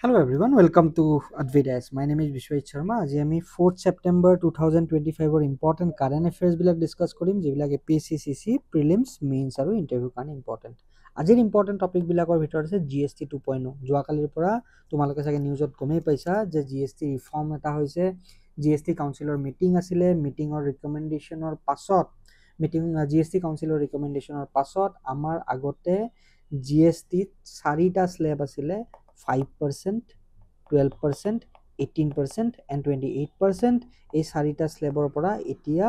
Hello everyone, welcome to Advidas. My name is Vishwajit Sharma. আজি আমি 4th September 2025 ৰ important current affairs বিলাক discuss কৰিম যিবিলাক APSC প্ৰিলিমছ মেইনছ আৰু ইণ্টাৰভিউ কাৰণে ইম্পৰ্টেণ্ট। আজিৰ ইম্পৰ্টেণ্ট টপিক বিলাকৰ ভিতৰত আছে GST 2.0। যোৱাকালিৰ পৰা তোমালোকে চাগে নিউজত গমেই পাইছা যে GST ৰিফৰ্ম এটা হৈছে। GST কাউন্সিলৰ মিটিং আছিলে, মিটিঙৰ ৰিকমেণ্ডেশ্যনৰ পাছত GST কাউন্সিলৰ ৰিকমেণ্ডেশ্যনৰ পাছত আমাৰ আগতে GST চাৰিটা স্লেব আছিলে 5%, 12%, 18% and 28%। এই চাৰিটা স্লেবৰ পৰা এতিয়া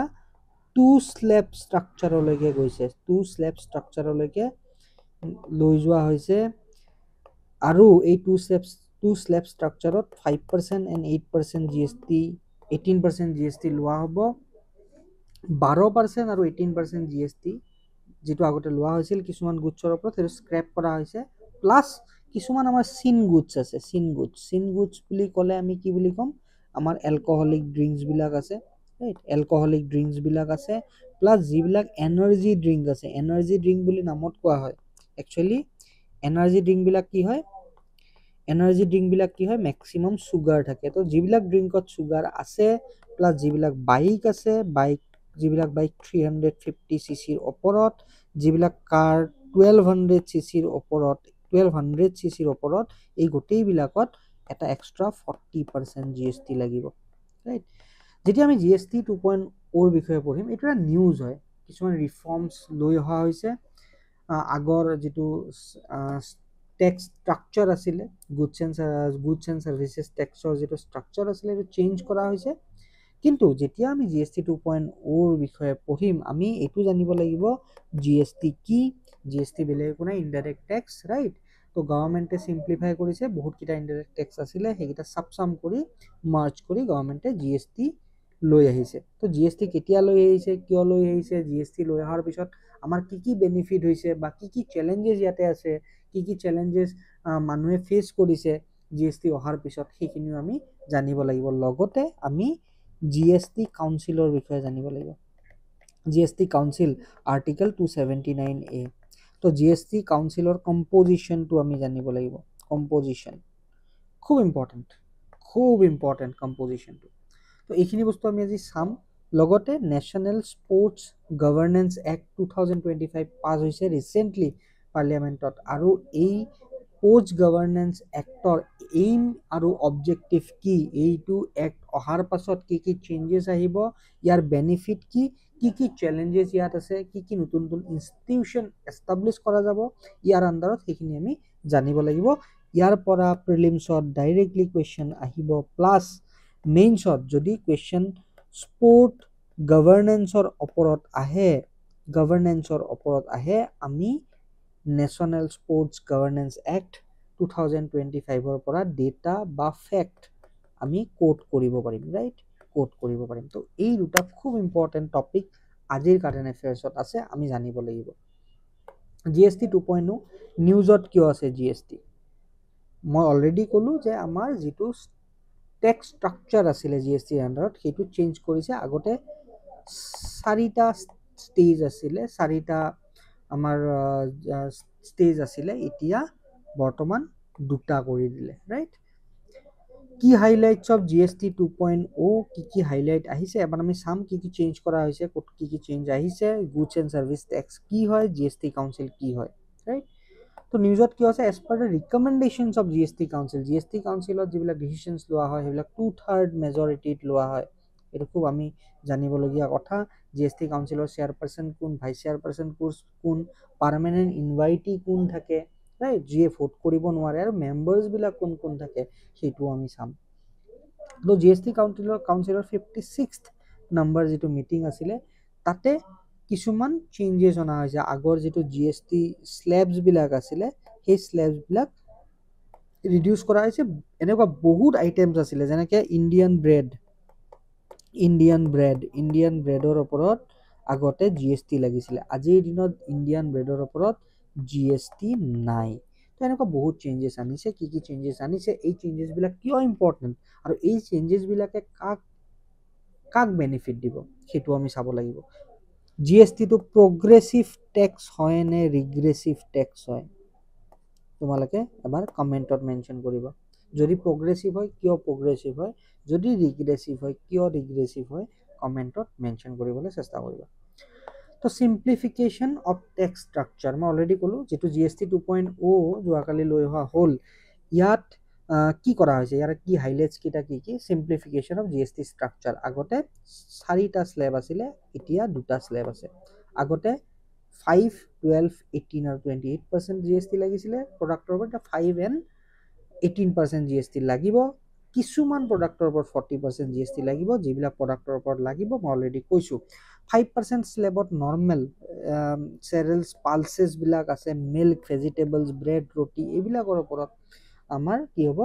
2 স্লেব ষ্ট্ৰাকচাৰলৈকে গৈছে। 2 স্লেব ষ্ট্ৰাকচাৰলৈকে লৈ যোৱা হৈছে আৰু এই 2 স্লেব ষ্ট্ৰাকচাৰত 5% and 8% GST, 18% GST লোৱা হ'ব। 12% আৰু 18% GST যেটো আগতে লোৱা হৈছিল কিছুমান গুডছৰ ওপৰত সেইটো স্ক্ৰেপ কৰা হৈছে। প্লাস কিছুমান আমাৰ সিন গুডছ আছে। সিন গুডছ বুলি ক'লে আমি কি বুলি ক'ম? আমাৰ এলকহলিক ড্ৰিংকছ বিলাক আছে, ৰাইট? এলকহলিক ড্ৰিংকছ বিলাক আছে প্লাস যিবিলাক এনাৰ্জি ড্ৰিংক আছে। এনাৰ্জি ড্ৰিংক বুলি নামত কোৱা হয়। একচুয়ালি এনাৰ্জি ড্ৰিংক বিলাক কি হয়? এনাৰ্জি ড্ৰিংক বিলাক কি হয়? ম্যাক্সিমাম সুগাৰ থাকে। তো যিবিলাক ড্ৰিংকত সুগাৰ আছে প্লাস যিবিলাক বাইক আছে, যিবিলাক বাইক 350 সিসিৰ ওপৰত, যিবিলাক কাৰ 1200 সিসিৰ ওপৰত, 1200 সিসিৰ ওপৰত, এই গোটেই বিলাকত এটা এক্সট্ৰা 40% GST লাগিব, ৰাইট? যেতিয়া আমি GST 2.0 বিষয়ে পঢ়িম, এটা নিউজ হয়। কিছুমান ৰিফৰ্মছ লৈ অহা হৈছে। আগৰ যেটো টেক্স স্ট্ৰাকচাৰ আছিলে, গুডছ এণ্ড সাৰ্ভিসেছ টেক্সৰ যেটো স্ট্ৰাকচাৰ আছিলে সেইটো চেঞ্জ কৰা হৈছে। কিন্তু যেতিয়া আমি GST 2.0 বিষয়ে পঢ়িম, আমি এইটো জানিব লাগিব GST কি? GST বেলেগ একো নাই, ইনডাইৰেক্ট টেক্স, ৰাইট? তো গভৰ্নমেন্টে সিম্পলিফাই কৰিছে। বহুত কিটা ইনডাইৰেক্ট টেক্স আছিলে, সেইকিটা সাবসাম কৰি মাৰ্জ কৰি গভৰ্নমেন্টে GST লৈ আহিছে। তো GST কেতিয়া লৈ আহিছে, কিয় লৈ আহিছে, GST লৈ অহাৰ পিছত আমাৰ কি কি বেনিফিট হৈছে বা কি কি চ্যালেঞ্জেস ইয়াতে আছে, কি কি চ্যালেঞ্জেস মানুহে ফেস কৰিছে GST অহাৰ পিছত, সেইখিনিও আমি জানিব লাগিব। লগতে আমি GST কাউন্সিলৰ বিষয়ে জানিব লাগিব। GST council article 279A। তো GST কাউন্সিলৰ কম্পোজিশনটো আমি জানিব লাগিব। কম্পোজিশন খুব ইম্পৰ্টেন্ট কম্পোজিশনটো। তো এইখিনি বস্তু আমি আজি চাম। লগতে national sports governance act 2025 pass হৈছে ৰিসেন্টলি পাৰ্লিয়ামেন্টত। আৰু এই স্পোৰ্টস গভৰ্নেন্স এক্টৰ এইম আৰু অবজেক্টিভ কি? এইটো এক্ট অহাৰ পাছত কি কি চেঞ্জেস আহিব, ইয়াৰ বেনিফিট কি কি চ্যালেঞ্জেস ইয়াত আছে, কি নতুন ইনষ্টিটিউশন এস্টাবলিশ কৰা যাব ইয়াৰ আন্ডাৰত, সেইখিনি আমি জানিব লাগিব। ইয়াৰ পৰা প্ৰিলিমছত ডাইৰেক্টলি কুৱেশ্যন আহিব। প্লাস মেইনছত যদি কুৱেশ্যন স্পোৰ্ট গভৰ্নেন্সৰ ওপৰত আহে, আমি নেশনাল স্পোৰ্টস গভৰ্নেন্স এক্ট 2025 পৰা ডেটা বা ফ্যাক্ট আমি কোট কৰিব পাৰিম, ৰাইট? কোট কৰিব পাৰিম। তো এই দুটা খুব ইম্পৰ্টেন্ট টপিক আজিৰ কাৰেণ্ট এফেয়াৰ্সত আছে, আমি জানিব লাগিব। GST 2.0 নিউজত কিয় আছে GST? মই অলৰেডি ক'লো যে আমাৰ যেটো টেক্স স্ট্ৰাকচাৰ আছিলে GST আন্ডাৰত, সেইটো চেঞ্জ কৰিছে। আগতে 4টা স্টেজ আছিলে, 4টা আমাৰ স্টেজ আছিলে, এতিয়া বৰ্তমান 2টা কৰি দিলে, ৰাইট? কি হাইলাইটস অফ GST 2.0? কি হাইলাইট আহিছে এবাৰ আমি চাম। কি চেঞ্জ কৰা হৈছে, কি চেঞ্জ আহিছে, গুডছ এণ্ড সাৰ্ভিস টেক্স কি হয়, GST কাউন্সিল কি হয়, ৰাইট? তো নিউজত কি আছে? As per the recommendations of GST council, GST কাউন্সিলত যিবিলাক ডিসিশনছ লোৱা হয় সেইবিলাক 2/3 মেজৰিটিত লোৱা হয়। এইটো খুব আমি জানিবলগীয়া কথা। GST কাউন্সিলৰ চেয়াৰপাৰসন কোন, ভাইস চেয়াৰপাৰসন কোন, পাৰ্মানেন্ট ইনভাইটি কোন থাকে, ৰাইট? যিয়ে ভোট কৰিব নোৱাৰে, আৰু মেম্বাৰ্স বিলাক কোন থাকে, সেইটো আমি চাম। তো GST কাউন্সিলৰ 56th নম্বৰ যেটো মিটিং আছিলে, তাতে কিছুমান চেঞ্জেস অনা হৈছে। আগৰ যেটো GST স্ল্যাবস বিলাক আছিলে, সেই স্ল্যাবস বিলাক ৰিডিউস কৰা হৈছে। এনেকুৱা বহুত আইটেমস আছিলে, যেনেকে ইণ্ডিয়ান ব্ৰেডৰ ওপৰত আগতে GST লাগিছিলে। আজিৰ দিনত ইণ্ডিয়ান ব্ৰেডৰ ওপৰত GST নাই। তো এনেকুৱা বহুত চেঞ্জেস আনিছে। কি চেঞ্জেস আনিছে, এই চেঞ্জেস বিলাক কিয় ইম্পৰ্টেন্ট, আৰু এই চেঞ্জেস বিলাকে কাক বেনিফিট দিব, সেইটো আমি চাব লাগিব। GST টো প্ৰগ্ৰেছিভ টেক্স হয় নে ৰিগ্ৰেছিভ টেক্স হয়? তোমালোকে এবাৰ কমেন্টত মেনশন কৰিবা। যদি প্ৰগ্ৰেছিভ হয় কিয় প্ৰগ্ৰেছিভ হয়, যদি ৰিগ্ৰেছিভ হয় কিয় ৰিগ্ৰেছিভ হয়, কমেণ্টত মেনশ্যন কৰিবলৈ চেষ্টা কৰিবা। তো সিম্প্লিফিকেশ্যন অফ টেক্স ষ্ট্ৰাকচাৰ মই অলৰেডি ক'লোঁ, যিটো GST 2.0 যোৱাকালি লৈ অহা হ'ল, ইয়াত কি কৰা হৈছে, ইয়াৰ কি হাইলাইটছ কেইটা কি সিম্প্লিফিকেশ্যন অফ GST ষ্ট্ৰাকচাৰ। আগতে 4টা স্লেব আছিলে, এতিয়া 2টা স্লেব আছে। আগতে 5, 12, 18 আৰু 28% GST লাগিছিলে প্ৰডাক্টৰ ওপৰত, এতিয়া 5 and 18% GST লাগিব। কিছুমান প্ৰডাক্টৰ ওপৰত 40% GST লাগিব, যিবিলাক প্ৰডাক্টৰ ওপৰত লাগিব মই অলৰেডি কৈছোঁ। 5% স্লেবত নৰ্মেল চেৰেলছ পালচেছবিলাক আছে, মিল্ক, ভেজিটেবলছ, ব্ৰেড, ৰুটি, এইবিলাকৰ ওপৰত আমাৰ কি হ'ব,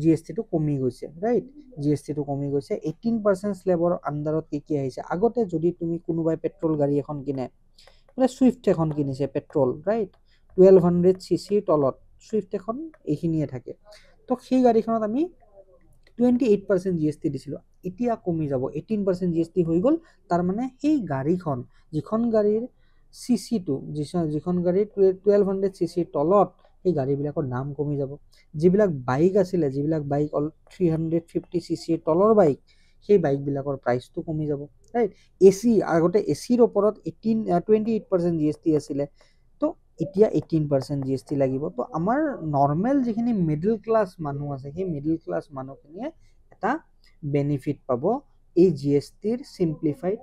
GSTটো কমি গৈছে, ৰাইট। GSTটো কমি গৈছে। 18% স্লেবৰ আণ্ডাৰত কি আহিছে, আগতে যদি তুমি কোনোবাই পেট্ৰল গাড়ী এখন কিনে, বোলে ছুইফ্ট এখন কিনিছে পেট্ৰল, ৰাইট, 1200 cc তলত ছুইফ্ট এখন এইখিনিয়ে থাকে, তো সেই গাড়ীখনত আমি 28% GST দিছিলোঁ, এতিয়া কমি যাব, 18% GST হৈ গ'ল। তাৰ মানে সেই গাড়ীখন, যিখন গাড়ীৰ চিচিটো, যিখন গাড়ীৰ 1200 cc তলত, সেই গাড়ীবিলাকৰ দাম কমি যাব। যিবিলাক বাইক আছিলে, যিবিলাক বাইক 350 cc তলৰ বাইক, সেই বাইকবিলাকৰ প্ৰাইচটো কমি যাব, ৰাইট। AC, আগতে ACৰ ওপৰত 28% GST আছিলে, তো এতিয়া 18% GST লাগিব। তো আমাৰ নৰ্মেল যিখিনি মিডল ক্লাছ মানুহ আছে, সেই মিডল ক্লাছ মানুহখিনিয়ে এটা বেনিফিট পাব এই GSTৰ চিম্প্লিফাইড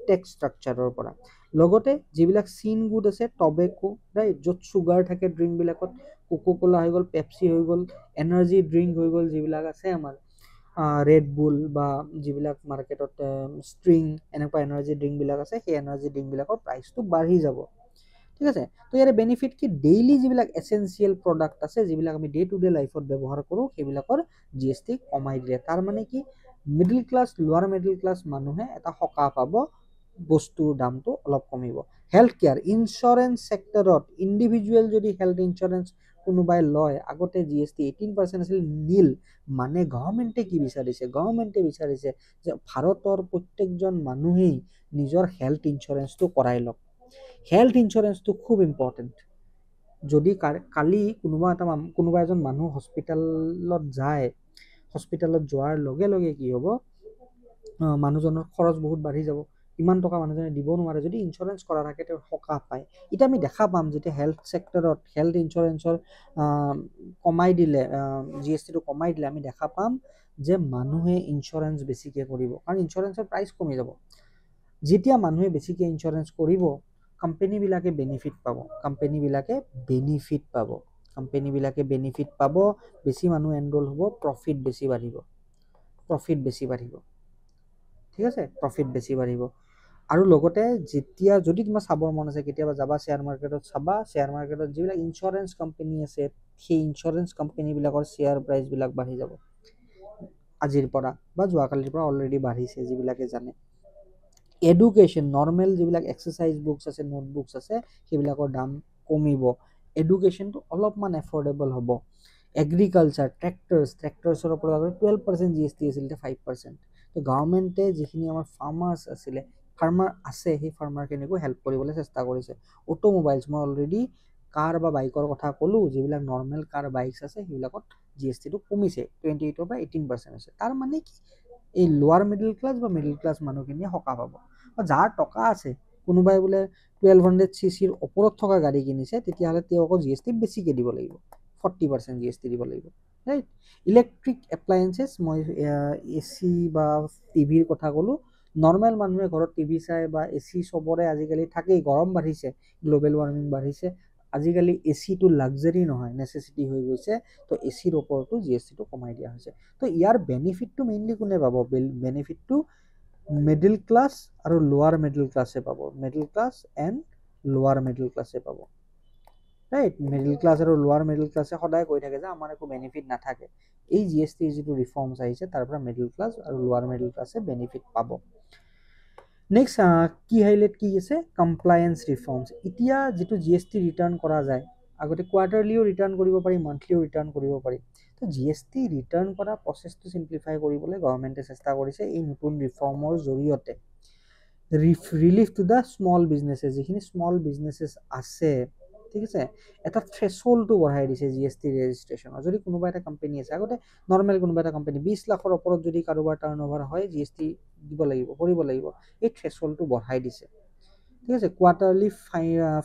টেক্স ষ্ট্ৰাকচাৰৰ পৰা। লগতে যিবিলাক চিন গুড আছে, টবেকো, ৰাইট, য'ত চুগাৰ থাকে ড্ৰিংকবিলাকত, কোকো কোলা হৈ গ'ল, পেপচি হৈ গ'ল, এনাৰ্জি ড্ৰিংক হৈ গ'ল, যিবিলাক আছে আমাৰ ৰেড বুল বা যিবিলাক মাৰ্কেটত ষ্ট্ৰিং, এনেকুৱা এনাৰ্জি ড্ৰিংকবিলাক আছে, সেই এনাৰ্জি ড্ৰিংকবিলাকৰ প্ৰাইচটো বাঢ়ি যাব, ঠিক আছে। তো ইয়াৰে বেনিফিট কি, ডেইলি যিবিলাক এচেঞ্চিয়েল প্ৰডাক্ট আছে, যিবিলাক আমি ডে টু ডে লাইফত ব্যৱহাৰ কৰোঁ, সেইবিলাকৰ GST কমাই দিলে। তাৰ মানে কি, মিডল ক্লাছ, লোৱাৰ মিডল ক্লাছ মানুহে এটা সকাহ পাব, বস্তুৰ দামটো অলপ কমিব। হেল্থ কেয়াৰ, ইঞ্চুৰেঞ্চ ছেক্টৰত ইণ্ডিভিজুৱেল যদি হেল্থ ইঞ্চুৰেঞ্চ কোনোবাই লয়, আগতে GST 18% আছিল, নীল। মানে গভৰ্ণমেণ্টে কি বিচাৰিছে, গভৰ্ণমেণ্টে বিচাৰিছে যে ভাৰতৰ প্ৰত্যেকজন মানুহেই নিজৰ হেল্থ ইঞ্চুৰেঞ্চটো কৰাই লওক। হেল্থ ইঞ্চুৰেঞ্চটো খুব ইম্পৰ্টেণ্ট। যদি কালি কোনোবা এজন মানুহ হস্পিটেলত যায়, হস্পিটেলত যোৱাৰ লগে লগে কি হ'ব, মানুহজনৰ খৰচ বহুত বাঢ়ি যাব, ইমান টকা মানুহজনে দিব নোৱাৰে। যদি ইঞ্চুৰেঞ্চ কৰা থাকে, তেওঁ সকাহ পায়। এতিয়া আমি দেখা পাম যেতিয়া হেল্থ ছেক্টৰত হেল্থ ইঞ্চুৰেঞ্চৰ কমাই দিলে, GSTটো কমাই দিলে, আমি দেখা পাম যে মানুহে ইঞ্চুৰেঞ্চ বেছিকৈ কৰিব, কাৰণ ইঞ্চুৰেঞ্চৰ প্ৰাইচ কমি যাব। যেতিয়া মানুহে বেছিকৈ ইঞ্চুৰেঞ্চ কৰিব, কোম্পানীবিলাকে বেনিফিট পাব, বেনিফিট পাব, বেছি মানুহ এনৰোল হ'ব, প্ৰফিট বেছি বাঢ়িব, ঠিক আছে, প্ৰফিট বেছি বাঢ়িব। আৰু লগতে যেতিয়া, যদি তোমাৰ চাবৰ মন আছে, কেতিয়াবা যাবা শ্বেয়াৰ মাৰ্কেটত, চাবা শ্বেয়াৰ মাৰ্কেটত যিবিলাক ইঞ্চুৰেঞ্চ কোম্পানী আছে, সেই ইঞ্চুৰেঞ্চ কোম্পানীবিলাকৰ শ্বেয়াৰ প্ৰাইচবিলাক বাঢ়ি যাব আজিৰ পৰা বা যোৱাকালিৰ পৰা, অলৰেডি বাঢ়িছে, যিবিলাকে জানে। এডুকেশ্যন, নৰ্মেল যিবিলাক এক্সাৰচাইজ বুকছ আছে, নোটবুকছ আছে, সেইবিলাকৰ দাম কমিব, এডুকেশ্যনটো অলপমান এফৰ্ডেবল হ'ব। এগ্ৰিকালচাৰ, ট্ৰেক্টৰ্ছৰ ওপৰত 12% GST আছিল, এতিয়া 5%। তো গভৰ্ণমেণ্টে যিখিনি আমাৰ ফাৰ্মাৰ আছে, সেই ফাৰ্মাৰখিনিকো হেল্প কৰিবলৈ চেষ্টা কৰিছে। অটোমোবাইলছ, মই অলৰেডি কাৰ বা বাইকৰ কথা ক'লোঁ, যিবিলাক নৰ্মেল কাৰ বাইকছ আছে, সেইবিলাকত GSTটো কমিছে, 28ৰ পৰা 18% হৈছে। তাৰ মানে কি, এই লোৱাৰ মিডল ক্লাছ বা মিডল ক্লাছ মানুহখিনিয়ে সকাহ পাব। যাৰ টকা আছে, কোনোবাই বোলে 1200 cc ওপৰত থকা গাড়ী কিনিছে, তেতিয়াহ'লে তেওঁ আকৌ GST বেছিকৈ দিব লাগিব, 40% GST দিব লাগিব, ৰাইট। ইলেক্ট্ৰিক এপ্লায়েন্সেছ, মই AC বা টিভিৰ কথা ক'লোঁ। নৰ্মেল মানুহে ঘৰত টিভি চাই বা AC চবৰে আজিকালি থাকেই, গৰম বাঢ়িছে, গ্ল'বেল ৱাৰ্মিং বাঢ়িছে, আজিকালি ACটো লাক্সাৰী নহয়, নেচেচিটি হৈ গৈছে। তো ACৰ ওপৰতো GSTটো কমাই দিয়া হৈছে। তো ইয়াৰ বেনিফিটটো মেইনলি কোনে পাব, বেনিফিটটো মিডল ক্লাছ আৰু লোৱাৰ মিডল ক্লাছে পাব, মিডল ক্লাছ এণ্ড লোৱাৰ মিডল ক্লাছে পাব, ৰাইট। মিডল ক্লাছ আৰু লোৱাৰ মিডল ক্লাছে সদায় কৈ থাকে যে আমাৰ একো বেনিফিট নাথাকে। এই GSTৰ যিটো ৰিফৰ্মছ আহিছে, তাৰ পৰা মিডল ক্লাছ আৰু লোৱাৰ মিডল ক্লাছে বেনিফিট পাব। নেক্সট কি হাইলাইট কি আছে, কমপ্লায়েন্স ৰিফৰ্মছ। এতিয়া যিটো GST ৰিটাৰ্ণ কৰা যায়, আগতে কোৱাৰ্টাৰলিও ৰিটাৰ্ণ কৰিব পাৰি, মান্থলিও ৰিটাৰ্ণ কৰিব পাৰি। তো GST ৰিটাৰ্ণ কৰা প্ৰচেছটো চিম্প্লিফাই কৰিবলৈ গভৰ্ণমেণ্টে চেষ্টা কৰিছে এই নতুন ৰিফৰ্মৰ জৰিয়তে। ৰিলিফ টু দ্য স্মল বিজনেছেছ, যিখিনি স্মল বিজনেছেছ আছে, ঠিক আছে এটা থ্ৰেশহোল্ডটো বঢ়াই দিছে জিএসটি ৰেজিষ্ট্ৰেশ্যনৰ যদি কোনোবা এটা কোম্পানী আছে আগতে নৰ্মেল কোনোবা এটা কোম্পানী 20 লাখৰ ওপৰত যদি কাৰোবাৰ টাৰ্নঅভাৰ হয় জিএসটি দিব লাগিব কৰিব লাগিব এই থ্ৰেশহোল্ডটো বঢ়াই দিছে ঠিক আছে quarterly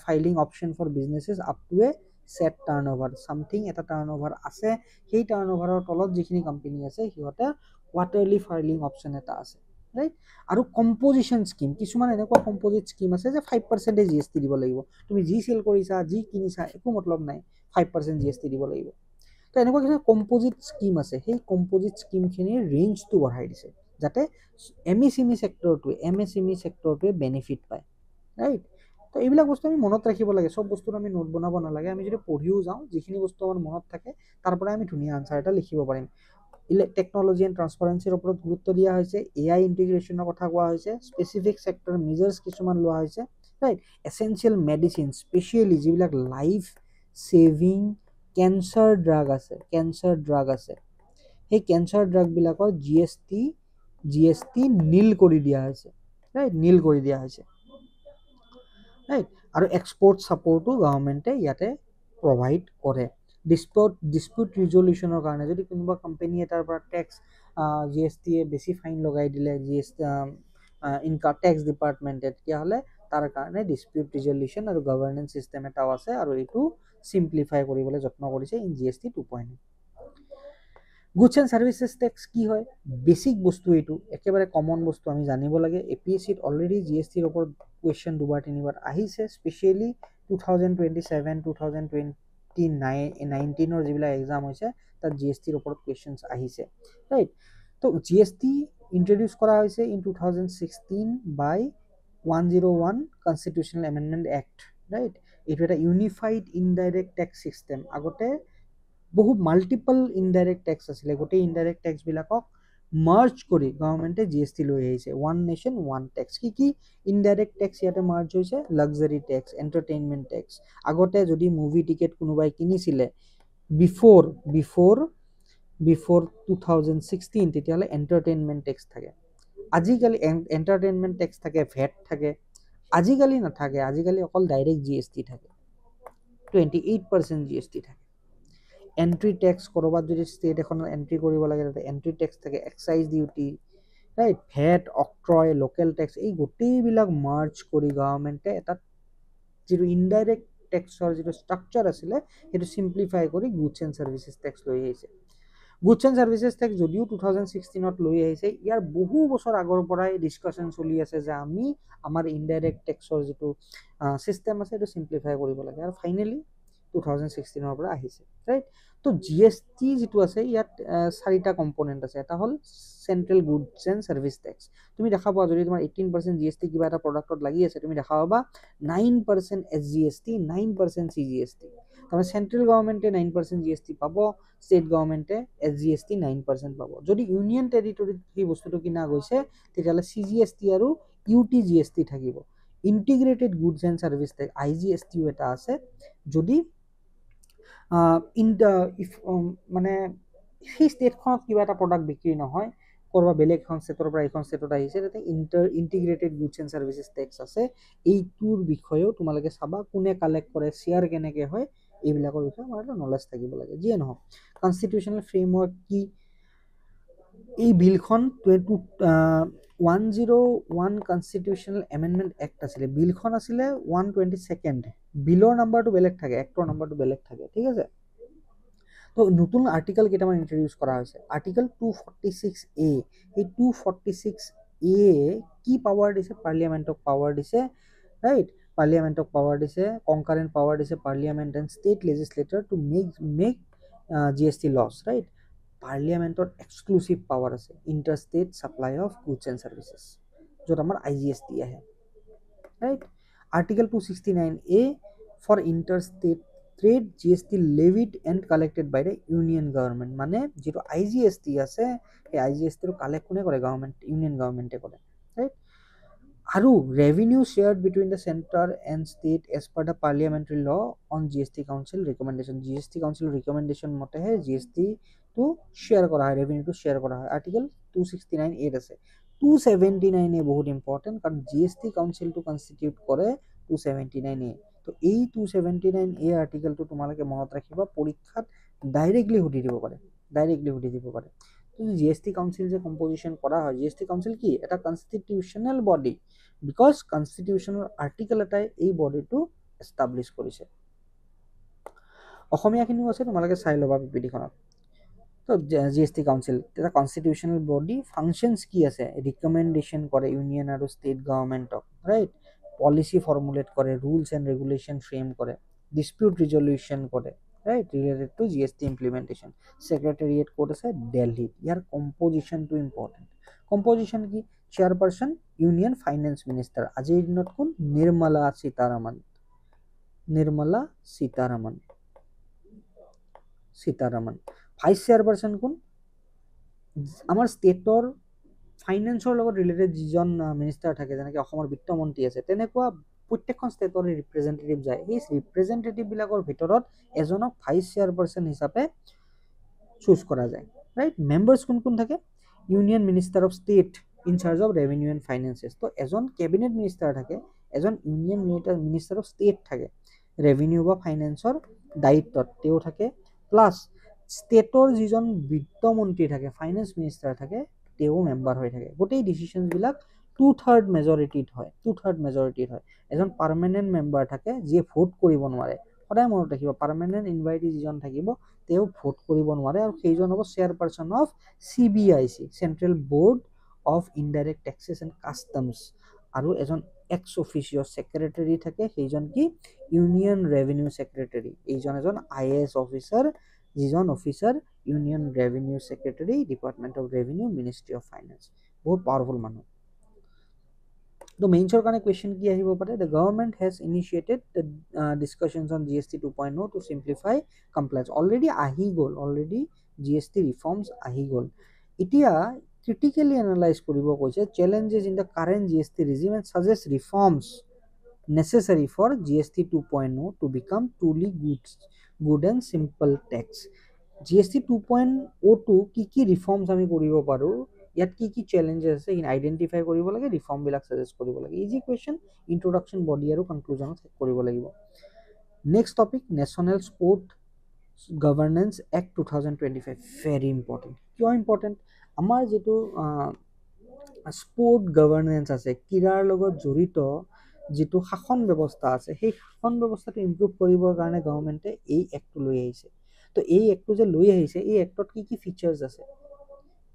filing option for businesses up to a set turnover something এটা টাৰ্নঅভাৰ আছে সেই টাৰ্নঅভাৰৰ তলত যিখিনি কোম্পানী আছে সিহঁতে কোৱাৰ্টাৰলি ফাইলিং অপশ্যন এটা আছে ৰাইট আৰু কম্পোজিশন স্কিম কিছুমান এনেকুৱা কম্পোজিট স্কিম আছে যে 5% জিএসটি দিব লাগিব তুমি যি সেল কৰিছা যি কিনিছা একো মতলব নাই 5% জিএসটি দিব লাগিব তো এনেকুৱা কিছু কম্পোজিট স্কিম আছে সেই কম্পোজিট স্কিমখিনিৰ ৰেঞ্জটো বঢ়াই দিছে যাতে এমএসএমই সেক্টৰটোৱে বেনিফিট পায় ৰাইট তো এইবিলাক বস্তু আমি মনত ৰাখিব লাগে সব বস্তুৰ আমি নোট বনাব নালাগে আমি যদি পঢ়িও যাওঁ যিখিনি বস্তু আমাৰ মনত থাকে তাৰ পৰা আমি ধুনীয়া আনসাৰ এটা লিখিব পাৰিম টেকনলজি এণ্ড ট্ৰান্সপাৰেন্সিৰ ওপৰত গুৰুত্ব দিয়া হৈছে এআই ইণ্টিগ্ৰেশ্যনৰ কথা কোৱা হৈছে স্পেচিফিক সেক্টৰ মেজাৰ্স কিছুমান লোৱা হৈছে ৰাইট এসেনশিয়েল মেডিচিন স্পেচিয়েলি যিবিলাক লাইফ সেভিং কেঞ্চাৰ ড্ৰাগ আছে সেই কেঞ্চাৰ ড্ৰাগবিলাকৰ জিএসটি নীল কৰি দিয়া হৈছে ৰাইট আৰু এক্সপোৰ্ট সাপোৰ্টো গভৰ্নমেণ্টে ইয়াতে প্ৰভাইড কৰে ডিসপিউট ৰিজলিউশনৰ কাৰণে যদি কোনোবা কোম্পানী এটাৰ পৰা টেক্স জিএসটি বেছি ফাইন লগাই দিলে ইনকাম টেক্স ডিপাৰ্টমেণ্টে তেতিয়াহ'লে তাৰ কাৰণে ডিসপিউট ৰিজলিউশন আৰু গভৰ্নেন্স সিস্টেম এটাও আছে আৰু এইটো সিম্পলিফাই কৰিবলৈ যত্ন কৰিছে in GST 2.0 goods and services tax কি হয় বেসিক বস্তু এইটো একেবাৰে কমন বস্তু আমি জানিব লাগে এপিএসসিত অলৰেডি জিএসটিৰ ওপৰত কুৱেশ্যন দুবাৰ তিনিবাৰ আহিছে স্পেচিয়েলি 2027 2019 যিবিলাক এক্সাম হৈছে তাত জিএসটিৰ ওপৰত কুৱেশ্যনছ আহিছে ৰাইট তো জিএসটি ইন্ট্ৰডিউস কৰা হৈছে in 2016 by 101 constitutional amendment act right এইটো এটা ইউনিফাইড ইনডাইৰেক্ট টেক্স সিস্টেম আগতে বহুত মাল্টিপল ইনডাইৰেক্ট টেক্স আছিলে গোটেই ইনডাইৰেক্ট টেক্সবিলাকক মাৰ্জ কৰি গভৰ্নমেণ্টে জিএসটি লৈ আহিছে ওৱান নেশ্যন ওৱান টেক্স কি ইনডাইৰেক্ট টেক্স ইয়াতে মাৰ্জ হৈছে লাক্সাৰী টেক্স এণ্টাৰটেইনমেণ্ট টেক্স আগতে যদি মুভি টিকেট কোনোবাই কিনিছিলে বিফোৰ 2016 তেতিয়াহ'লে এণ্টাৰটেইনমেণ্ট টেক্স থাকে আজিকালি এণ্টাৰটেইনমেণ্ট টেক্স থাকে ভেট থাকে আজিকালি নাথাকে আজিকালি অকল ডাইৰেক্ট জিএসটি থাকে 28% জিএসটি থাকে এন্ট্ৰি টেক্স কৰবাত যদি ষ্টেট এখনৰ এন্ট্ৰি কৰিব লাগে তাতে এন্ট্ৰি টেক্স থাকে এক্সাইজ ডিউটি ৰাইট ভেট অক্ট্ৰয় লোকেল টেক্স এই গোটেইবিলাক মাৰ্জ কৰি গভৰ্নমেণ্টে এটা যিটো ইনডাইৰেক্ট টেক্সৰ যিটো ষ্ট্ৰাকচাৰ আছিলে সেইটো সিম্পলিফাই কৰি গুডছ এণ্ড সাৰ্ভিসেছ টেক্স লৈ আহিছে গুডছ এণ্ড সাৰ্ভিসেছ টেক্স যদিও 2016ত লৈ আহিছে ইয়াৰ বহু বছৰ আগৰ পৰাই ডিছকাশ্যন চলি আছে যে আমি আমাৰ ইনডাইৰেক্ট টেক্সৰ যিটো সিস্টেম আছে সেইটো সিম্পলিফাই কৰিব লাগে আৰু ফাইনেলি 2016 পৰা আহিছে ৰাইট তো জিএসটি যেটো আছে ইয়াত চাৰিটা কম্পোনেন্ট আছে এটা হল central goods and service tax তুমি দেখা পাবা যদি তোমাৰ 18% জিএসটি কিবা এটা প্ৰডাক্টত লাগি আছে তুমি দেখা পাবা 9% এসজিএসটি 9% সিজিএসটি তাৰমানে সেন্ট্ৰাল গভৰ্নমেণ্টে 9% জিএসটি পাব ষ্টেট গভৰ্নমেণ্টে এসজিএসটি 9% পাব যদি ইউনিয়ন টেৰিটৰীত এই বস্তুটো কিনা গৈছে তেতিয়ালে সিজিএসটি আৰু ইউটি জিএসটি থাকিব integrated goods and service tax IGST এটা আছে যদি মানে সেই ষ্টেটখনত কিবা এটা প্ৰডাক্ট বিক্ৰী নহয় কৰবা বেলেগ এখন ষ্টেটৰ পৰা এখন ষ্টেটত আহিছে তাতে integrated goods and services tax আছে এইটোৰ বিষয়েও তোমালোকে চাবা কোনে কালেক্ট কৰে শেয়াৰ কেনেকৈ হয় এইবিলাকৰ বিষয়ে আমাৰ এটা নলেজ থাকিব লাগে যিয়ে নহওক কনষ্টিটিউচনেল ফ্ৰেমৱৰ্ক কি এই বিলখন 101 কনষ্টিটিউচনেল এমেণ্ডমেণ্ট এক্ট আছিলে বিলখন আছিলে 122nd বিলৰ নাম্বাৰটো বেলেগ থাকে এক্টৰ নাম্বাৰটো বেলেগ থাকে ঠিক আছে তো নতুন আৰ্টিকেল কেইটামান ইন্ট্ৰডিউস কৰা হৈছে আৰ্টিকেল 246A এই 246A কি পাৱাৰ দিছে পাৰ্লিয়ামেণ্টক পাৱাৰ দিছে ৰাইট পাৰ্লিয়ামেণ্টক পাৱাৰ দিছে কনকাৰেন্ট পাৱাৰ দিছে parliament and state legislature to make GST laws right পাৰ্লিয়ামেণ্টৰ এক্সক্লুসিভ পাৱাৰ আছে interstate supply of goods and services য'ত আমাৰ আইজিএসটি আহে right article 269A for interstate trade GST levied and collected by the union government মানে যেটো IGST আছে এই IGST ৰ কালেক্ট কোনে কৰে গভৰ্নমেণ্ট ইউনিয়ন গভৰ্নমেণ্টে কৰে ৰাইট আৰু revenue shared between the centre and state as per the parliamentary law on GST council recommendation GST কাউন্সিলৰ ৰিকমেণ্ডেশ্যন মতেহে GST টো শেয়াৰ কৰা হয় ৰেভিনিউটো শেয়াৰ কৰা হয় আৰ্টিকেল 269A আছে 279A বহুত ইম্পৰ্টেণ্ট কাৰণ GST কাউন্সিলটো কনষ্টিটিউট কৰে 279A তো এই 279A আৰ্টিকেলটো তোমালোকে মনত ৰাখিবা, পৰীক্ষাত ডাইৰেক্টলি সুধি দিব পাৰে। তো জিএসটি কাউন্সিল যে কম্পোজিশন কৰা হয়, জিএসটি কাউন্সিল কি এটা constitutional body, because constitutional article এটাই এই বডিটো এষ্টাব্লিছ কৰিছে। অসমীয়াখিনিও আছে, তোমালোকে চাই ল'বা পিপিটিখনত। তো জিএসটি কাউন্সিল এটা কনস্টিটিউশনাল বডি, ফাংশনস কি আছে, রিকমেন্ডেশন করে ইউনিয়ন আর স্টেট গভর্নমেন্টক, রাইট, পলিসি ফর্মুলেট করে, রুলস এন্ড রেগুলেশন ফ্রেম করে, ডিসপিউট রিজলিউশন করে, right, related to GST implementation. Secretariat code আছে দিল্লি। ইয়ার কম্পোজিশনটো ইম্পর্টেন্ট। কম্পোজিশন কি, চেয়ারপারসন ইউনিয়ন ফাইনেন্স মিনিস্টার, আজিৰ দিনত কোন, নিৰ্মলা সীতাৰামন। ভাইস চেয়াৰপাৰসন কোন, আমাৰ ষ্টেটৰ ফাইনেন্সৰ লগত ৰিলেটেড যিজন মিনিষ্টাৰ থাকে, যেনেকৈ অসমৰ বিত্তমন্ত্ৰী আছে, তেনেকুৱা প্ৰত্যেকখন ষ্টেটৰ ৰিপ্ৰেজেণ্টেটিভ যায়। সেই ৰিপ্ৰেজেণ্টেটিভবিলাকৰ ভিতৰত এজনক ভাইচ চেয়াৰপাৰসন হিচাপে চুজ কৰা যায়, ৰাইট। মেম্বাৰ্ছ কোন কোন থাকে, union minister of state in charge of revenue and finances. তো এজন কেবিনেট মিনিষ্টাৰ থাকে, এজন ইউনিয়ন মিনিষ্টাৰ অফ ষ্টেট থাকে, ৰেভিনিউ বা ফাইনেন্সৰ দায়িত্বত তেওঁ থাকে, প্লাছ ষ্টেটৰ যিজন বিত্তমন্ত্ৰী থাকে, ফাইনেন্স মিনিষ্টাৰ থাকে, তেওঁ মেম্বাৰ হৈ থাকে। গোটেই ডিচিশ্যনবিলাক 2/3 মেজৰিটিত হয়, এজন পাৰ্মানেণ্ট মেম্বাৰ থাকে যিয়ে ভোট কৰিব নোৱাৰে। সদায় মনত ৰাখিব, পাৰ্মানেণ্ট ইনভাইটি যিজন থাকিব তেওঁ ভোট কৰিব নোৱাৰে, আৰু সেইজন হ'ব chairperson of CBIC, central board of indirect taxes and customs. আৰু এজন এক্স অফিচিঅ ছেক্ৰেটাৰী থাকে, সেইজন কি, ইউনিয়ন ৰেভিনিউ ছেক্ৰেটাৰী। এইজন এজন IAS অফিচাৰ, যিজন officer union revenue secretary, department of revenue, ministry of finance. বহুত পাৱাৰফুল মানুহ। তো মেইনছৰ কাৰণে কুৱেশ্যন কি আহিব পাৰে, the government has initiated the discussions on GST 2.0 to simplify compliance. Already আহি গ'ল, GST ৰিফৰ্মছ আহি গ'ল। এতিয়া ক্ৰিটিকেলি এনালাইজ কৰিব কৈছে challenges in the current GST regime and suggest reforms necessary for GST 2.0 to become truly good and simple tax. GST 2.0 কি reforms আমি কৰিব পাৰোঁ, ইয়াত কি চেলেঞ্জেছ আছে আইডেণ্টিফাই কৰিব লাগে, ৰিফৰ্মবিলাক ছাজেষ্ট কৰিব লাগে। ইজি কুৱেশ্যন, ইন্ট্ৰডাকশ্যন, বডি আৰু কনক্লুজনত কৰিব লাগিব। Next topic, national sport governance act 2025, very important. কিয় ইম্পৰ্টেণ্ট, আমাৰ যিটো স্পৰ্ট গভৰ্নেন্স আছে, ক্ৰীড়াৰ লগত জড়িত যিটো শাসন ব্যৱস্থা আছে, সেই শাসন ব্যৱস্থাটো ইম্প্ৰুভ কৰিবৰ কাৰণে গভৰ্ণমেণ্টে এই এক্টটো লৈ আহিছে। তো এই এক্টটো যে লৈ আহিছে, এই এক্টত কি ফিচাৰ্ছ আছে,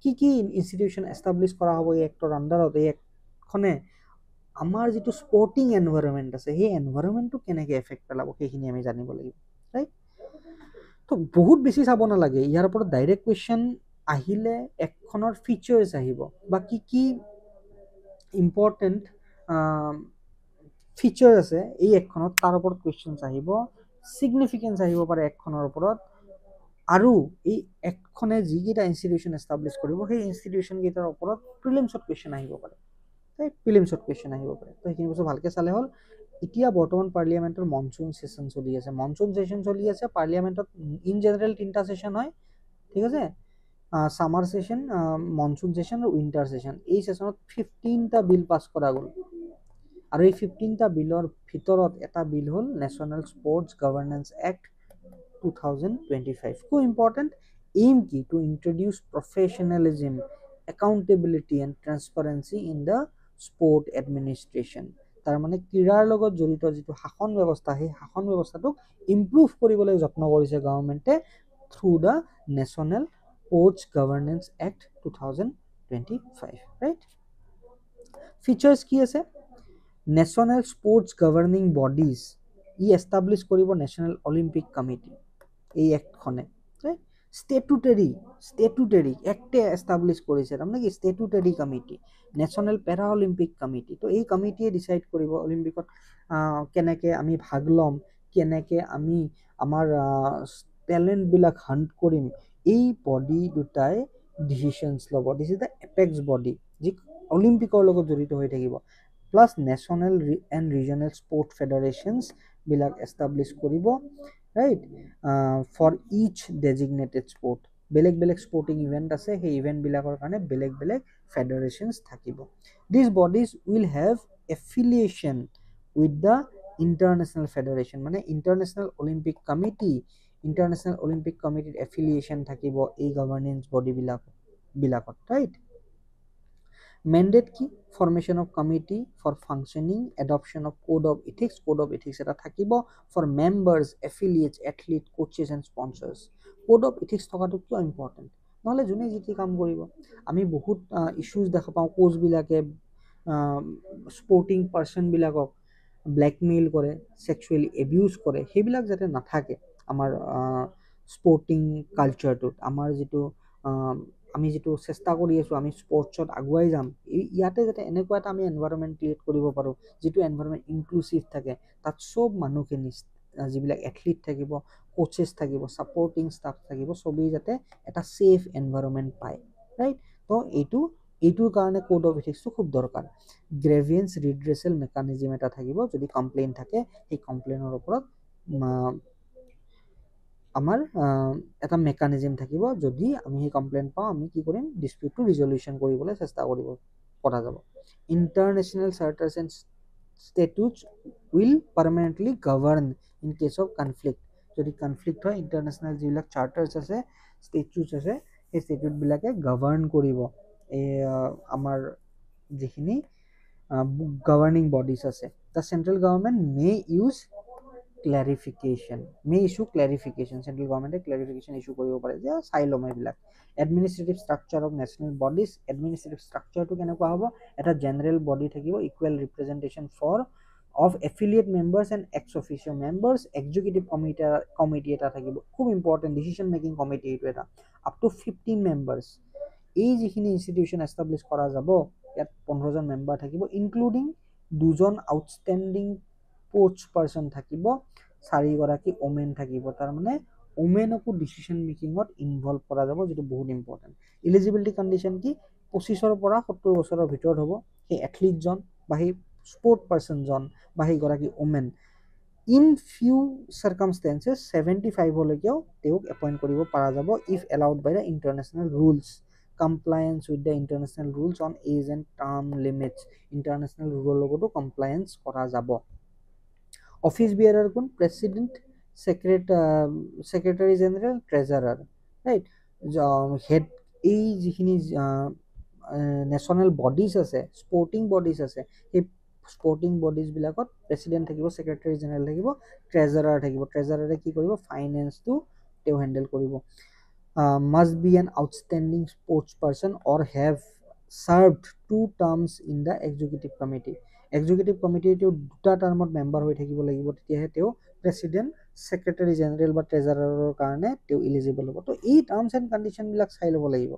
কি ইনষ্টিটিউশ্যন এষ্টাব্লিছ কৰা হ'ব এই এক্টৰ আণ্ডাৰত, এই এক্টখনে আমাৰ যিটো স্পৰ্টিং এনভাইৰনমেণ্ট আছে, সেই এনভাইৰনমেণ্টটো কেনেকৈ এফেক্ট পেলাব, সেইখিনি আমি জানিব লাগিব, ৰাইট। তো বহুত বেছি চাব নালাগে, ইয়াৰ ওপৰত ডাইৰেক্ট কুৱেশ্যন আহিলে এক্টখনৰ ফিচাৰ্ছ আহিব, বা কি ইম্পৰ্টেণ্ট ফিচাৰ আছে এই এক্টখনত, তাৰ ওপৰত কুৱেশ্যনছ আহিব, ছিগনিফিকেঞ্চ আহিব পাৰে এক্টখনৰ ওপৰত। আৰু এই এক্টখনে যিকেইটা ইনষ্টিটিউশ্যন এষ্টাব্লিছ কৰিব, সেই ইনষ্টিটিউশ্যনকেইটাৰ ওপৰত প্ৰিলিমছত কুৱেশ্যন আহিব পাৰে, তো সেইখিনি বস্তু ভালকৈ চালে হ'ল। এতিয়া বৰ্তমান পাৰ্লিয়ামেণ্টৰ মনচুন ছেশ্যন চলি আছে, পাৰ্লিয়ামেণ্টত ইন জেনেৰেল 3টা ছেশ্যন হয়, ঠিক আছে, ছামাৰ ছেশ্যন, মনচুন ছেশ্যন আৰু উইণ্টাৰ ছেশ্যন। এই ছেশ্যনত 15টা বিল পাছ কৰা গ'ল, আৰু এই 15টা বিলৰ ভিতৰত এটা বিল হ'ল নেশ্যনেল স্পৰ্টছ গভৰ্নেন্স এক্ট 2025। খুব ইম্পৰ্টেণ্ট, এইম কি, to introduce professionalism, accountability and transparency in the sport administration. তাৰমানে ক্ৰীড়াৰ লগত জড়িত যিটো শাসন ব্যৱস্থা, সেই শাসন ব্যৱস্থাটোক ইম্প্ৰুভ কৰিবলৈ যত্ন কৰিছে গভৰ্ণমেণ্টে through the national sports governance act 2025, right. Features কি আছে, নেশ্যনেল স্পৰ্টছ গভৰ্নিং বডিজ ই এষ্টাব্লিছ কৰিব নেশ্যনেল অলিম্পিক কমিটি, এই এক্টখনে, ৰাইট। ষ্টেটুটেৰী এক্টে এষ্টাব্লিছ কৰিছে, তাৰমানে কি statutory committee, national para Olympic committee. তো এই কমিটিয়ে ডিচাইড কৰিব অলিম্পিকত কেনেকৈ আমি ভাগ ল'ম, কেনেকৈ আমি আমাৰ টেলেণ্টবিলাক হাণ্ট কৰিম, এই বডি দুটাই ডিচিশ্যনছ ল'ব। This is the apex body, যি অলিম্পিকৰ লগত জড়িত হৈ থাকিব। Plus national and regional sport ফেডাৰেশ্যনছবিলাক এষ্টাব্লিছ কৰিব, right, for each designated sport. বেলেগ স্পৰ্টিং ইভেণ্ট আছে, সেই ইভেণ্টবিলাকৰ কাৰণে বেলেগ ফেডাৰেশ্যনছ থাকিব। This bodies will have affiliation with the international federation মানে international Olympic committee, international Olympic কমিটিত এফিলিয়েশ্যন থাকিব এই গভৰ্নেন্স বডিবিলাকত, ৰাইট। মেণ্ডেট কি? Formation of committee for functioning, adoption of code of ethics, code of ethics এটা থাকিব for members, affiliates, athlete, coaches and sponsors. Code of ethics থকাটো কিয় important? নহ'লে যোনে যি টি কাম কৰিব। আমি বহুত ইছ্যুজ দেখা পাওঁ, কোচবিলাকে স্পৰ্টিং পাৰ্চনবিলাকক ব্লেকমেইল কৰে, ছেক্সুৱেলি এবিউজ কৰে, সেইবিলাক যাতে নাথাকে আমাৰ স্পৰ্টিং কালচাৰটোত। আমাৰ যিটো আমি যিটো চেষ্টা কৰি আছোঁ আমি স্পৰ্টছত আগুৱাই যাম, ইয়াতে যাতে এনেকুৱা এটা আমি এনভাইৰনমেণ্ট ক্ৰিয়েট কৰিব পাৰোঁ যিটো এনভাইৰনমেণ্ট ইনক্লুচিভ থাকে, তাত চব মানুহখিনি যিবিলাক এথলিট থাকিব, কোচেছ থাকিব, ছাপৰ্টিং ষ্টাফ থাকিব, চবেই যাতে এটা ছেফ এনভাইৰনমেণ্ট পায়, ৰাইট। তো এইটোৰ কাৰণে কোড অফ ইথিক্সটো খুব দৰকাৰ। গ্ৰেভিয়েন্স ৰিড্ৰেচেল মেকানিজিম এটা থাকিব, যদি কমপ্লেইন থাকে সেই কমপ্লেইনৰ ওপৰত আমাৰ এটা মেকানিজিম থাকিব, যদি আমি সেই কমপ্লেইন পাওঁ আমি কি কৰিম, ডিছপিউটটো ৰিজলিউশ্যন কৰিবলৈ চেষ্টা কৰা যাব। International charters and statutes will permanently govern in case of conflict. যদি কনফ্লিক্ট হয়, ইণ্টাৰনেশ্যনেল যিবিলাক চাৰ্টাৰ্ছ আছে, ষ্টেটুটছ আছে, সেই ষ্টেটুটবিলাকে গভৰ্ণ কৰিব এই আমাৰ যিখিনি গভৰ্নিং বডিজ আছে। The central government may use clarification, central গভৰ্ণমেণ্টে ক্লেৰিফিকেশ্যন ইছ্যু কৰিব পাৰে যে চাই ল'ম এইবিলাক। Administrative structure of national bodies, administrative ষ্ট্ৰাকচাৰটো কেনেকুৱা হ'ব, এটা জেনেৰেল বডি থাকিব, equal representation of affiliate members and ex officio members, executive committee এটা থাকিব, খুব ইম্পৰ্টেণ্ট ডিচিশ্যন মেকিং কমিটি এইটো এটা, আপ টু 15 মেম্বাৰ্ছ। এই যিখিনি ইনষ্টিটিউশ্যন এষ্টাব্লিছ কৰা যাব, ইয়াত 15জন মেম্বাৰ থাকিব, ইনক্লুডিং 2জন আউটষ্টেণ্ডিং স্পৰ্টছ পাৰ্চন থাকিব, 4গৰাকী ওমেন থাকিব। তাৰমানে ওমেনকো ডিচিশ্যন মেকিঙত ইনভলভ কৰা যাব, যিটো বহুত ইম্পৰ্টেণ্ট। ইলিজিবিলিটি কণ্ডিশ্যন কি? 25ৰ পৰা 70 বছৰৰ ভিতৰত হ'ব সেই এথলিটজন বা সেই স্পৰ্ট পাৰ্চনজন বা সেইগৰাকী ওমেন। ইন ফিউ চাৰ্কামষ্টেঞ্চেছ 75লৈকেও তেওঁক এপইণ্ট কৰিব পৰা যাব, if allowed by the international rules, compliance with the international rules on age and term limits. International ৰুলৰ লগতো কমপ্লায়েন্স কৰা যাব। অফিচ বিয়াৰাৰ কোন? President, secretary general, treasurer, right. Head এই যিখিনি নেশ্যনেল বডিজ আছে, স্পৰ্টিং বডিজ আছে, সেই স্পৰ্টিং বডিজবিলাকত প্ৰেচিডেণ্ট থাকিব, ছেক্ৰেটাৰী জেনেৰেল থাকিব, ট্ৰেজাৰাৰ থাকিব। ট্ৰেজাৰাৰে কি কৰিব? ফাইনেন্সটো তেওঁ হেণ্ডেল কৰিব। Must be an outstanding sports person or have served 2 terms in the executive committee. Executive কমিটিৰ তেওঁ 2টা টাৰ্মত মেম্বাৰ হৈ থাকিব লাগিব, তেতিয়াহে তেওঁ প্ৰেচিডেণ্ট, ছেক্ৰেটাৰী জেনেৰেল বা ট্ৰেজাৰাৰৰ কাৰণে তেওঁ ইলিজিবল হ'ব। তো এই টাৰ্মছ এণ্ড কণ্ডিশ্যনবিলাক চাই ল'ব লাগিব।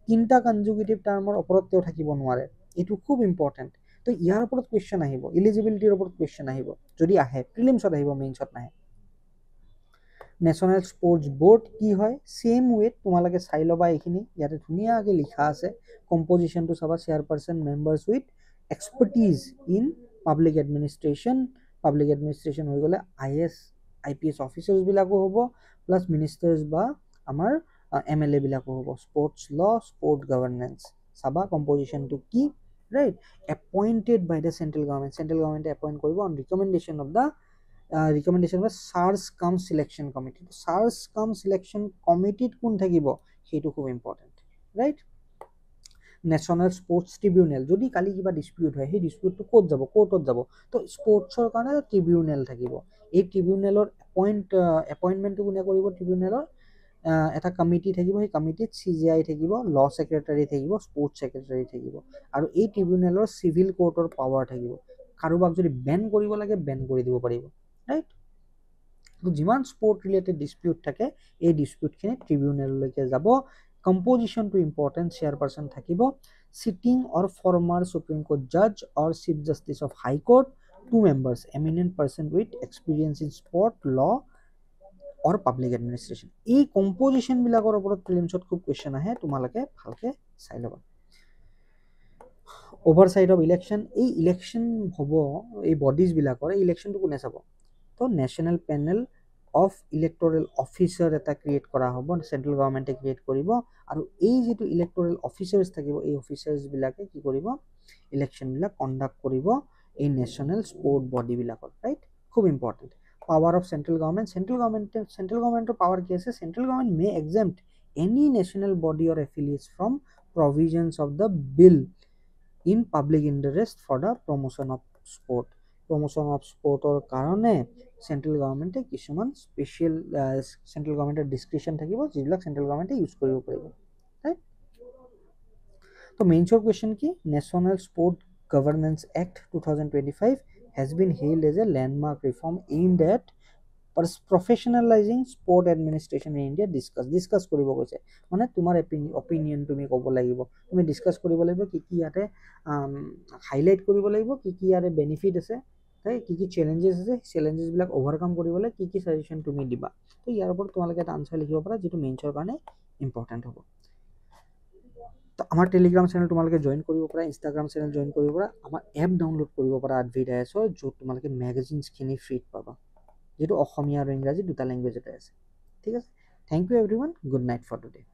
3টা কনজিকিউটিভ টাৰ্মৰ ওপৰত তেওঁ থাকিব নোৱাৰে, এইটো খুব ইম্পৰ্টেণ্ট। তো ইয়াৰ ওপৰত কুৱেশ্যন আহিব, ইলিজিবিলিটিৰ ওপৰত কুৱেশ্যন আহিব, যদি আহে প্ৰিলিমছত আহিব, মেইনছত নাহে। নেশ্যনেল স্পৰ্টছ বৰ্ড কি হয়? ছেইম ৱেত তোমালোকে চাই ল'বা এইখিনি, ইয়াতে ধুনীয়াকৈ লিখা আছে। কম্পজিশ্যনটো চাবা, chairperson, members with expertise in public administration. Public administration হৈ গ'লে IAS IPS অফিচাৰ্ছবিলাকো হ'ব, প্লাছ মিনিষ্টাৰ্ছ বা আমাৰ MLA বিলাকো হ'ব। স্পৰ্টছ ল, স্পৰ্ট গভৰ্নেন্স চাবা, কম্পজিশ্যনটো কি, right. Appointed by the central government, central গভৰ্ণমেণ্টে এপইণ্ট কৰিব on recommendation of search cum selection committee. Search cum selection কমিটিত কোন থাকিব সেইটো খুব important, right. National sports tribunal, যদি কালি কিবা ডিছপিউট হয়, সেই ডিছপিউটটো ক'ত যাব? কোৰ্টত যাব। তো স্পৰ্টছৰ কাৰণে ট্ৰিবিউনেল থাকিব। এই ট্ৰিবিউনেলৰ এপইণ্টমেণ্টটো কোনে কৰিব? ট্ৰিবিউনেলৰ এটা কমিটি থাকিব, সেই কমিটিত CJI থাকিব, ল ছেক্ৰেটাৰী থাকিব, স্পৰ্টছ ছেক্ৰেটাৰী থাকিব, আৰু এই ট্ৰিবিউনেলৰ চিভিল কোৰ্টৰ পাৱাৰ থাকিব। কাৰোবাক যদি বেন কৰিব লাগে, বেন কৰি দিব পাৰিব, ৰাইট। তো যিমান স্পৰ্ট ৰিলেটেড ডিছপিউট থাকে, এই ডিছপিউটখিনি ট্ৰিবিউনেললৈকে যাব। কম্পজিশ্যনটো ইম্পৰ্টেণ্ট, চেয়াৰপাৰ্চন থাকিব, sitting or former supreme court জাজ or chief justice of high court, 2 members, eminent person with experience in sport, law or public administration. এই কম্পজিশ্যনবিলাকৰ ওপৰত প্ৰিলিমছত খুব কুৱেশ্যন আহে, তোমালোকে ভালকৈ চাই ল'বা। অভাৰচাইট অফ ইলেকশ্যন, এই ইলেকশ্যন হ'ব এই বডিজবিলাকৰ, এই ইলেকশ্যনটো কোনে চাব? তো national panel of electoral officer এটা ক্ৰিয়েট কৰা হ'ব, চেণ্ট্ৰেল গভৰ্ণমেণ্টে ক্ৰিয়েট কৰিব, আৰু এই যিটো ইলেক্টৰেল অফিচাৰ্ছ থাকিব, এই অফিচাৰ্ছবিলাকে কি কৰিব? ইলেকশ্যনবিলাক কণ্ডাক্ট কৰিব এই নেশ্যনেল স্পৰ্ট বডিবিলাকত, ৰাইট। খুব ইম্পৰ্টেণ্ট পাৱাৰ অফ চেন্ট্ৰেল গভৰ্ণমেণ্টৰ পাৱাৰ কি আছে central government may exempt any national body or affiliates from provisions of the bill in public interest for the promotion of sportৰ কাৰণে চেন্ট্ৰেল গভৰ্ণমেণ্টে কিছুমান special central গভৰ্ণমেণ্টৰ ডিসক্ৰিপশন থাকিব যিবিলাক central গভৰ্ণমেণ্টে use কৰিব পাৰিব right তো মেইনছৰ কোৱেশ্চন কি national sport governance act 2025 has been hailed as a landmark reform aimed at professionalizing sport administration in India. discuss কৰিব কৈছে মানে তোমাৰ opinion তুমি ক'ব লাগিব তুমি discuss কৰিব লাগিব কি কি ইয়াতে হাইলাইট কৰিব লাগিব কি কি ইয়াৰে বেনিফিট আছে তাই কি কি চ্যালেঞ্জেস আছে চ্যালেঞ্জেস বিলাক ওভাৰকাম কৰিবলৈ কি কি সাজেশন তুমি দিবা তো ইয়াৰ ওপৰত তোমালোকে এটা আনসাৰ লিখিব পাৰা যেটো মেইনছৰ কাৰণে ইম্পৰ্টেন্ট হ'ব তো আমাৰ টেলিগ্ৰাম চেনেল তোমালোকে জয়েন কৰিব পাৰা ইনষ্টাগ্ৰাম চেনেল জয়েন কৰিব পাৰা আমাৰ এপ ডাউনলোড কৰিব পাৰা আডভিডাইছৰ য'ত তোমালোকে মেগাজিনছখিনি ফ্ৰীত পাবা যেটো অসমীয়া আৰু ইংৰাজী দুটা ল্যাঙ্গুৱেজতে আছে ঠিক আছে thank you everyone good night for today